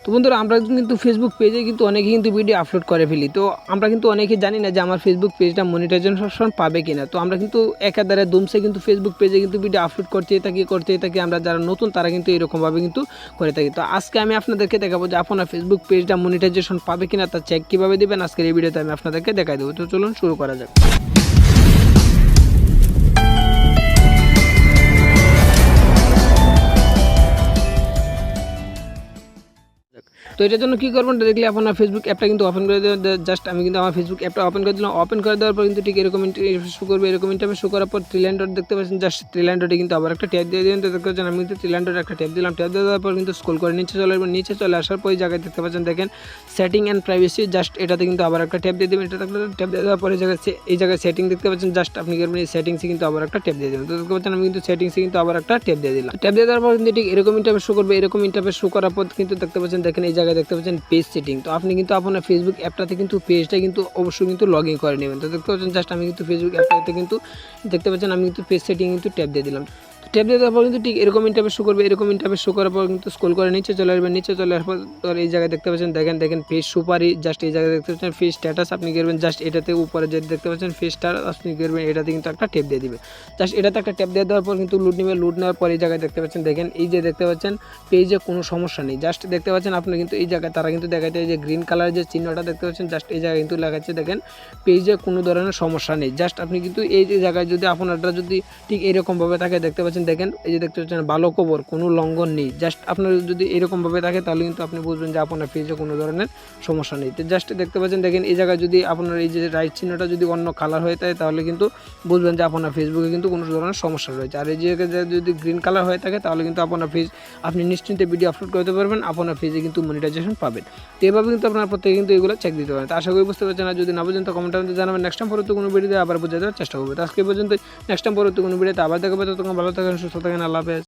তো বন্ধুরা আমরা কিন্তু ফেসবুক পেজে কিন্তু অনেকেই কিন্তু ভিডিও আপলোড করে ফেলি। তো আমরা কিন্তু অনেকেই জানি না যে আমার ফেসবুক পেজটা মনিটাইজেশন পাবে কিনা। তো আমরা কিন্তু একাধারে দুমসে কিন্তু ফেসবুক পেজে কিন্তু ভিডিও আপলোড করতেই থাকি আমরা যারা নতুন তারা কিন্তু এরকমভাবে কিন্তু করে থাকি। তো আজকে আমি আপনাদেরকে দেখাবো যে আপনার ফেসবুক পেজটা মনিটাইজেশন পাবে কিনা তা চেক কীভাবে দেবেন আজকের এই ভিডিওতে আমি আপনাদেরকে দেখাই দেবো। তো চলুন শুরু করা যাক। তো এটার জন্য কী করবেন দেখলে আপনার ফেসবুক অ্যাপটা কিন্তু ওপেন করে দেবেন। জাস্ট আমি কিন্তু আমার ফেসবুক অ্যাপটা ওপেন করে দিলাম। ওপেন করে দেওয়ার পর কিন্তু ঠিক এরকম ইন্টারফেস শো করবে। এরকম ইন্টারফেস শো করার পর থ্রি লাইন ডট দেখতে পাচ্ছেন। জাস্ট থ্রি লাইন ডটে কিন্তু আবার একটা ট্যাপ দিয়ে দেবেন। তো দেখতে পাচ্ছেন আমি কিন্তু থ্রি লাইন ডটে একটা ট্যাপ দিলাম। ট্যাপ দেওয়ার পর কিন্তু স্ক্রল করে নিচে চলে আসবেন। নিচে চলে আসার পর এই জায়গায় দেখতে পাচ্ছেন দেখেন সেটিং অ্যান্ড প্রাইভেসি। জাস্ট এটাতে কিন্তু আবার একটা ট্যাপ দিয়ে দেবেন। এটা ট্যাপ দিয়ে দেওয়ার পরে এই জায়গায় সেটিং দেখতে পাচ্ছেন। জাস্ট আপনি করবেন এই সেটিংসে কিন্তু আবার একটা ট্যাপ দিয়ে দেবেন। তো দেখতে পাচ্ছেন আমি কিন্তু সেটিংসে কিন্তু আবার একটা ট্যাপ দিয়ে দিলাম। ট্যাপ দিয়ে দেওয়ার পর কিন্তু ঠিক এরকম ইন্টারফেস শো করবে। এরকম ইন্টারফেস শো করার পর কিন্তু দেখতে পাচ্ছেন দেখেন এই জায়গায় দেখতে পাচ্ছেন পেজ সেটিং। তো আপনি কিন্তু আপনার ফেসবুক অ্যাপটাতে কিন্তু পেজটা কিন্তু অবশ্যই কিন্তু লগ ইন করে নেবেন। তো দেখতে পাচ্ছেন জাস্ট আমি কিন্তু ফেসবুক অ্যাপটাতে কিন্তু দেখতে পাচ্ছেন আমি কিন্তু পেজ সেটিং কিন্তু ট্যাপ দিয়ে দিলাম। ট্যাপ দিয়ে দেওয়ার পর কিন্তু ঠিক এরকম ইন্টারফেস শো করবে। এরকম ইন্টারফেস শো করার পর কিন্তু স্ক্রল করে নিচে চলে আসবেন। নিচে চলে আসার পর এই জায়গায় দেখতে পাচ্ছেন দেখেন পেজ সুপারি। জাস্ট এই জায়গায় দেখতে পাচ্ছেন পেজ স্ট্যাটাস আপনি করবেন। জাস্ট এটাতে উপরে যে দেখতে পাচ্ছেন পেজ স্ট্যাটাস আপনি করবেন। এটাতে কিন্তু একটা ট্যাপ দিয়ে দিবে। জাস্ট এটাতে একটা ট্যাপ দিয়ে দেওয়ার পর কিন্তু লুট নেবে। লুট নেওয়ার পর এই জায়গায় দেখতে পাচ্ছেন দেখেন এই যে দেখতে পাচ্ছেন পেজে কোনো সমস্যা নেই। জাস্ট দেখতে পাচ্ছেন আপনি কিন্তু এই জায়গায় তারা কিন্তু দেখাচ্ছে এই যে গ্রিন কালারের যে চিহ্নটা দেখতে পাচ্ছেন। জাস্ট এই জায়গায় কিন্তু লেখাচ্ছে দেখেন পেজে কোনো ধরনের সমস্যা নেই। জাস্ট আপনি কিন্তু এই যে জায়গায় যদি আপনারটা যদি ঠিক এরকমভাবে থাকে দেখতে পাচ্ছেন দেখেন এই যে দেখতে পাচ্ছেন ভালো খবর কোনো লঙ্ঘন নেই। জাস্ট আপনার যদি এরকমভাবে থাকে তাহলে কিন্তু আপনি বুঝবেন যে আপনার পেজে কোনো ধরনের সমস্যা নেই। তো জাস্ট দেখতে পাচ্ছেন দেখেন এই জায়গায় যদি আপনার এই যে রাইট চিহ্নটা যদি অন্য কালার হয়ে থাকে তাহলে কিন্তু বুঝবেন যে আপনার ফেসবুকে কিন্তু কোনো ধরনের সমস্যা রয়েছে। আর এই জায়গায় যদি গ্রিন কালার হয়ে থাকে তাহলে কিন্তু আপনার পেজ আপনি নিশ্চিন্তে ভিডিও আপলোড করতে পারবেন। আপনার পেজে কিন্তু মনিটাইজেশন পাবেন। তো এভাবে কিন্তু আপনার প্রত্যেকে কিন্তু এগুলো চেক দিতে পারেন। তো আশা করি বুঝতে পারছেন। আর যদি না বুঝেন তো কমেন্টের মধ্যে জানাবেন। নেক্সট টাইম পরবর্তী কোনো ভিডিওতে আবার বুঝে দেওয়ার চেষ্টা করবো। তো আজকে পর্যন্ত নেক্সট টাইম পরবর্তী কোনো ভিডিওতে আবার দেখাবো। ততক্ষণ ভালো থাকেন, সুস্থ থাকেন, আল্লাহ হাফেজ।